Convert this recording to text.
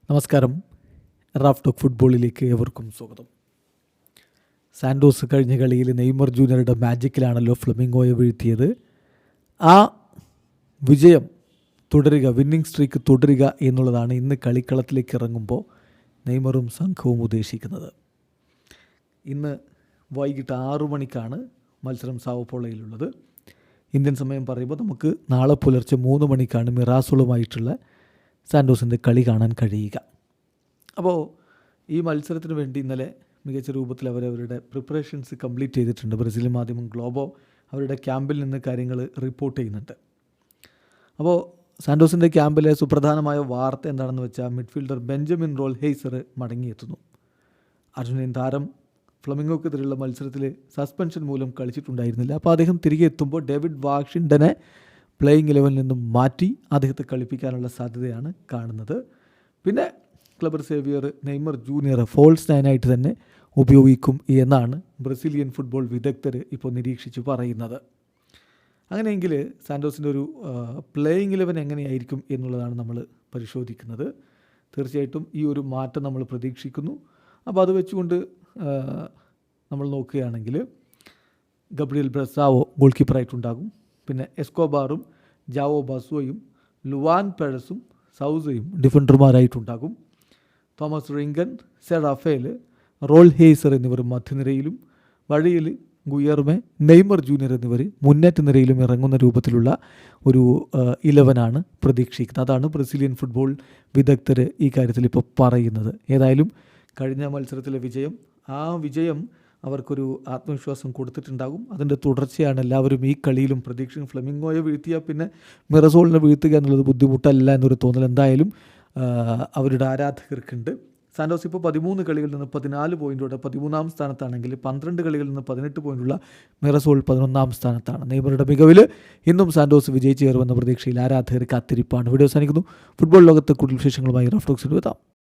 നമസ്കാരം. Raf talk ഫുട്ബോളിലേക്ക് ഏവർക്കും സ്വാഗതം. സാൻഡോസ് കഴിഞ്ഞ കളിയിൽ നെയ്മർ ജൂനിയറുടെ മാജിക്കിലാണല്ലോ ഫ്ലമിംഗോയെ വീഴ്ത്തിയത്. ആ വിജയം തുടരുക, വിന്നിംഗ് സ്ട്രീക്ക് തുടരുക എന്നുള്ളതാണ് ഇന്ന് കളിക്കളത്തിലേക്ക് ഇറങ്ങുമ്പോൾ നെയ്മറും സംഘവും ഉദ്ദേശിക്കുന്നത്. ഇന്ന് വൈകിട്ട് 6 മണിക്കാണ് മത്സരം സാവോപോളയിലുള്ളത്. ഇന്ത്യൻ സമയം പറയുമ്പോൾ നമുക്ക് നാളെ പുലർച്ചെ 3 മണിക്കാണ് മിറാസോളുമായിട്ടുള്ള സാൻഡോസിൻ്റെ കളി കാണാൻ കഴിയുക. അപ്പോൾ ഈ മത്സരത്തിന് വേണ്ടി ഇന്നലെ മികച്ച രൂപത്തിൽ അവരവരുടെ പ്രിപ്പറേഷൻസ് കംപ്ലീറ്റ് ചെയ്തിട്ടുണ്ട്. ബ്രസീൽ മാധ്യമം ഗ്ലോബോ അവരുടെ ക്യാമ്പിൽ നിന്ന് കാര്യങ്ങൾ റിപ്പോർട്ട് ചെയ്യുന്നുണ്ട്. അപ്പോൾ സാൻഡോസിൻ്റെ ക്യാമ്പിലെ സുപ്രധാനമായ വാർത്ത എന്താണെന്ന് വെച്ചാൽ മിഡ്ഫീൽഡർ ബെഞ്ചമിൻ റോൾ ഹെയ്സർ മടങ്ങിയെത്തുന്നു. അർജന്റീൻ താരം ഫ്ലമിംഗോക്കെതിരെയുള്ള മത്സരത്തിൽ സസ്പെൻഷൻ മൂലം കളിച്ചിട്ടുണ്ടായിരുന്നില്ല. അപ്പോൾ അദ്ദേഹം തിരികെ എത്തുമ്പോൾ ഡേവിഡ് വാഷിംഗ്ടനെ പ്ലേയിങ് 11 നിന്നും മാറ്റി അദ്ദേഹത്തെ കളിപ്പിക്കാനുള്ള സാധ്യതയാണ് കാണുന്നത്. പിന്നെ ക്ലബർ സേവിയർ നെയ്മർ ജൂനിയർ ഫോൾസ് 9 ആയിട്ട് തന്നെ ഉപയോഗിക്കും എന്നാണ് ബ്രസീലിയൻ ഫുട്ബോൾ വിദഗ്ധർ ഇപ്പോൾ നിരീക്ഷിച്ച് പറയുന്നത്. അങ്ങനെയെങ്കിൽ സാൻഡോസിൻ്റെ ഒരു പ്ലേയിങ് 11 എങ്ങനെയായിരിക്കും എന്നുള്ളതാണ് നമ്മൾ പരിശോധിക്കുന്നത്. തീർച്ചയായിട്ടും ഈ ഒരു മാറ്റം നമ്മൾ പ്രതീക്ഷിക്കുന്നു. അപ്പോൾ അത് വെച്ചുകൊണ്ട് നമ്മൾ നോക്കുകയാണെങ്കിൽ ഗബ്രിയൽ ബ്രസാവോ ഗോൾ കീപ്പറായിട്ടുണ്ടാകും. പിന്നെ എസ്കോബാറും ജാവോ ബസുവയും ലുവാൻ പെഴസും സൗസയും ഡിഫൻഡർമാരായിട്ടുണ്ടാകും. തോമസ് റിങ്കൻ, സെറാഫേൽ, റോൾ ഹേസർ എന്നിവർ മധ്യനിരയിലും വഴിയിൽ ഗുയർമെ, നെയ്മർ ജൂനിയർ എന്നിവർ മുന്നേറ്റ നിരയിലും ഇറങ്ങുന്ന രൂപത്തിലുള്ള ഒരു 11 പ്രതീക്ഷിക്കുന്നത്. അതാണ് ബ്രസീലിയൻ ഫുട്ബോൾ വിദഗ്ധർ ഈ കാര്യത്തിൽ ഇപ്പോൾ പറയുന്നത്. ഏതായാലും കഴിഞ്ഞ മത്സരത്തിലെ വിജയം, ആ വിജയം അവർക്കൊരു ആത്മവിശ്വാസം കൊടുത്തിട്ടുണ്ടാകും. അതിൻ്റെ തുടർച്ചയാണ് എല്ലാവരും ഈ കളിയിലും പ്രതീക്ഷിക്കും. ഫ്ലമിംഗോയെ വീഴ്ത്തിയാൽ പിന്നെ മിറസോളിനെ വീഴ്ത്തുക എന്നുള്ളത് ബുദ്ധിമുട്ടല്ല എന്നൊരു തോന്നൽ എന്തായാലും അവരുടെ ആരാധകർക്കുണ്ട്. സാൻഡോസ് ഇപ്പോൾ 13 കളികളിൽ നിന്ന് 14 പോയിൻറ്റോടെ 13ാം സ്ഥാനത്താണെങ്കിൽ 12 കളികളിൽ നിന്ന് 18 പോയിൻ്റുള്ള മിറസോൾ 11ാം സ്ഥാനത്താണ്. നെയ്മറുടെ മികവിൽ ഇന്നും സാൻഡോസ് വിജയിച്ചു കയറുമെന്ന പ്രതീക്ഷയിൽ ആരാധകർ കാത്തിരിപ്പാണ്. വീഡിയോ അവസാനിക്കുന്നു. ഫുട്ബോൾ ലോകത്തെ കൂടുതൽ വിശേഷങ്ങളുമായി റാഫ് ടോക്സിൽ എത്താം.